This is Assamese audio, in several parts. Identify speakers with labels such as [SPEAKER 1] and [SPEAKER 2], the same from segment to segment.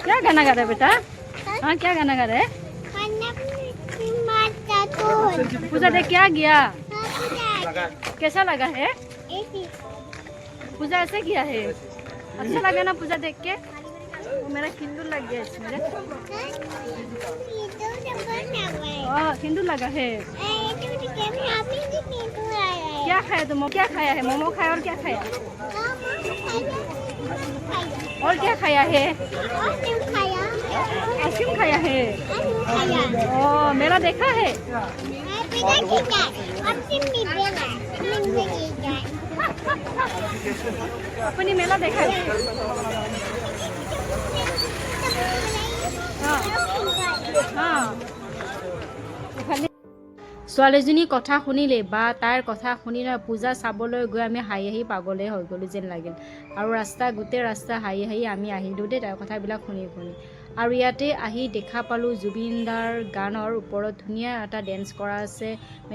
[SPEAKER 1] क्या गाना गा रहे बेटा? हाँ क्या गाना गा रहे? पूजा देख क्या गया? कैसा लगा है? पूजा ऐसे किया है, अच्छा लगा ना पूजा देख के? वो मेरा सिंदूर लग गया इसमें। सिंदूर लगा है। क्या खाया तुम? क्या खाया है? मोमो खाया और क्या खाया? और क्या खाया है? आइसक्रीम खाया है। ओ मेला देखा है? अपनी मेला देखा है? ছোৱালীজনীৰ কথা শুনিলে বা তাইৰ কথা শুনিলে পূজা চাবলৈ গৈ আমি হাঁহি হাঁহি পাগলে হৈ গ'লোঁ যেন লাগিল। আৰু গোটেই ৰাস্তা হাঁহি হাঁহি আমি আহিলোঁ দেই তাইৰ কথাবিলাক শুনি শুনি। আৰু ইয়াতে আহি দেখা পালোঁ জুবিন দাৰ গানৰ ওপৰত ধুনীয়া এটা ডেন্স কৰা আছে।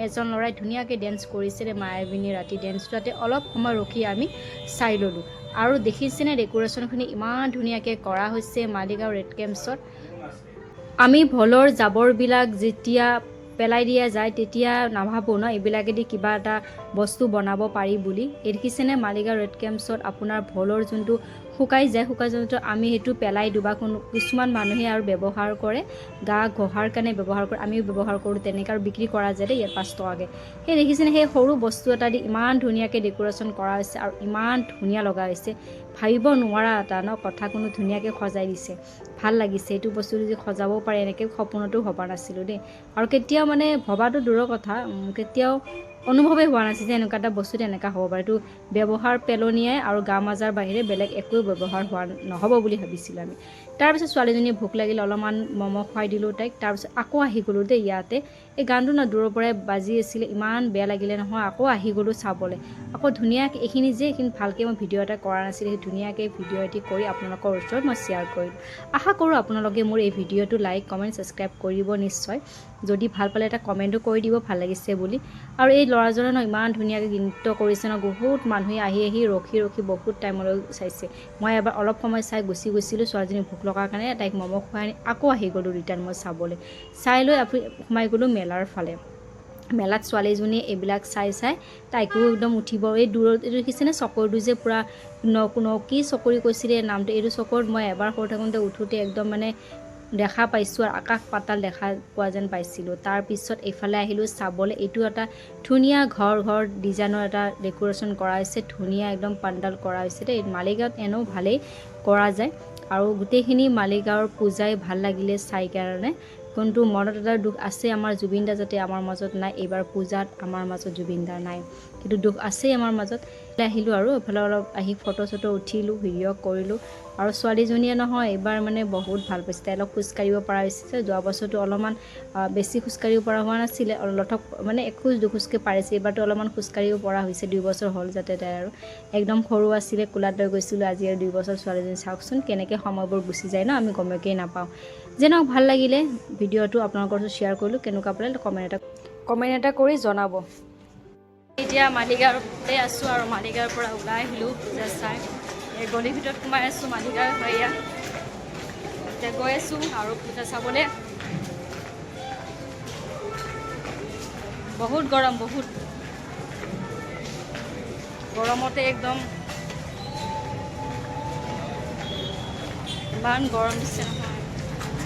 [SPEAKER 1] এজন ল'ৰাই ধুনীয়াকৈ ডেন্স কৰিছিলে মায়াবিনী ৰাতি ডেন্সটো। তাতে অলপ সময় ৰখি আমি চাই ল'লোঁ। আৰু দেখিছেনে ডেক'ৰেশ্যনখিনি ইমান ধুনীয়াকৈ কৰা হৈছে মালিগাঁও ৰেড কেম্পছত। আমি ভলৰ জাবৰবিলাক যেতিয়া পেলাই দিয়া যায় তেতিয়া নাভাবোঁ ন এইবিলাকেদি কিবা এটা বস্তু বনাব পাৰি বুলি। দেখিছেনে মালিগাঁও ৰেড কেম্পছত আপোনাৰ ভলৰ যোনটো শুকাই যোনটো আমি সেইটো পেলাই দিওঁ বা কিছুমান মানুহে আৰু ব্যৱহাৰ কৰে গা ঘঁহাৰ কাৰণে ব্যৱহাৰ কৰে, আমিও ব্যৱহাৰ কৰোঁ তেনেকৈ আৰু বিক্ৰী কৰা যায় দেই ইয়াত 5 টকাকৈ। সেই দেখিছেনে সেই সৰু বস্তু এটা দি ইমান ধুনীয়াকৈ ডেক'ৰেশ্যন কৰা হৈছে আৰু ইমান ধুনীয়া লগা হৈছে। ভাবিব নোৱাৰা এটা ন কথা, কোনো ধুনীয়াকৈ সজাই দিছে, ভাল লাগিছে। এইটো বস্তু যদি সজাব পাৰে এনেকৈ সপোনতো ভবা নাছিলোঁ দেই। আৰু কেতিয়াও মানে ভবাটো দূৰৰ কথা, কেতিয়াও অনুভৱেই হোৱা নাছিল যে এনেকুৱা এটা বস্তু এনেকুৱা হ'ব পাৰে। এইটো ব্যৱহাৰ পেলনীয়াই আৰু গা মাজাৰ বাহিৰে বেলেগ একো ব্যৱহাৰ হোৱা নহ'ব বুলি ভাবিছিলোঁ আমি। তাৰপিছত ছোৱালীজনী ভোক লাগিলে অলপমান ম'ম' খুৱাই দিলোঁ তাইক। তাৰপিছত আকৌ আহি গ'লোঁ দেই ইয়াতে। এই গানটো না দূৰৰ পৰাই বাজি আছিলে, ইমান বেয়া লাগিলে নহয়। আকৌ আহি গ'লোঁ চাবলৈ। আকৌ ধুনীয়াকৈ এইখিনি ভালকৈ মই ভিডিঅ' এটা কৰা নাছিলোঁ, সেই ধুনীয়াকৈ ভিডিঅ' এটি কৰি আপোনালোকৰ ওচৰত মই শ্বেয়াৰ কৰিলোঁ। আশা কৰোঁ আপোনালোকে মোৰ এই ভিডিঅ'টো লাইক কমেণ্ট ছাবস্ক্ৰাইব কৰিব নিশ্চয়। যদি ভাল পালে এটা কমেণ্টো কৰি দিব ভাল লাগিছে বুলি। আৰু এই ল'ৰাজনে ন ইমান ধুনীয়াকৈ নৃত্য কৰিছে ন, বহুত মানুহে আহি আহি ৰখি ৰখি বহুত টাইমলৈ চাইছে। মই এবাৰ অলপ সময় চাই গুচি গৈছিলোঁ, ছোৱালীজনী ভোক লগাৰ কাৰণে তাইক ম'ম' খুৱাই আনি আকৌ আহি গ'লোঁ ৰিটাৰ্ণ মই চাবলৈ। চাই লৈ সোমাই গ'লোঁ মেলাৰ ফালে। মেলাত ছোৱালীজনীয়ে এইবিলাক চাই তাইকো একদম উঠিব। এই দূৰত এইটো দেখিছেনে চকৰটো যে পূৰা কি চকৰি কৈছিলে নামটো, এইটো চকৰত মই এবাৰ সৰু থাকোঁতে উঠোঁতে একদম মানে দেখা পাইছোঁ আৰু আকাশ পাতাল দেখা পোৱা যেন পাইছিলোঁ। তাৰপিছত এইফালে আহিলোঁ চাবলৈ। এইটো এটা ধুনীয়া ঘৰ ডিজাইনৰ এটা ডেক'ৰেশ্যন কৰা হৈছে, ধুনীয়া একদম পাণ্ডাল কৰা হৈছে দেই। মালিগাঁৱত এনেও ভালেই কৰা যায় আৰু গোটেইখিনি মালিগাঁৱৰ পূজাই ভাল লাগিলে চাই কাৰণে। কিন্তু মনত এটা দুখ আছে আমাৰ জুবিন দা যাতে আমাৰ মাজত নাই। এইবাৰ পূজাত আমাৰ মাজত জুবিন দা নাই, কিন্তু দুখ আছেই আমাৰ মাজত। আহিলোঁ আৰু এইফালে অলপ আহি ফটো চটো উঠিলোঁ, ভিডিঅ' কৰিলোঁ। আৰু ছোৱালীজনীয়ে নহয় এইবাৰ মানে বহুত ভাল পাইছে, তাই অলপ খোজকাঢ়িব পৰা হৈছে। যোৱা বছৰটো অলপমান বেছি খোজকাঢ়িব পৰা হোৱা নাছিলে, লঠক মানে এখোজ দুখোজকৈ পাৰিছে। এইবাৰটো অলপমান খোজকাঢ়িব পৰা হৈছে, 2 বছৰ হ'ল যাতে তাই আৰু একদম সৰু আছিলে, কোলাত লৈ গৈছিলোঁ। আজি আৰু 2 বছৰ ছোৱালীজনী চাওকচোন কেনেকৈ সময়বোৰ গুচি যায় ন, আমি গমকেই নাপাওঁ। যেনক ভাল লাগিলে ভিডিঅ'টো আপোনালোকৰ ওচৰত শ্বেয়াৰ কৰিলোঁ। কেনেকুৱা পালে কমেণ্ট এটা কৰি জনাব। এতিয়া মালিগাঁৱতে আছোঁ আৰু মালিগাঁৱৰ পৰা ওলাই আহিলোঁ পূজা চাই। এই গলিৰ ভিতৰত সোমাই আছোঁ মালিগাঁও এয়া। এতিয়া গৈ আছোঁ আৰু পূজা চাবলৈ। বহুত গৰম, বহুত গৰমতে একদম ইমান গৰম দিছে নহয়।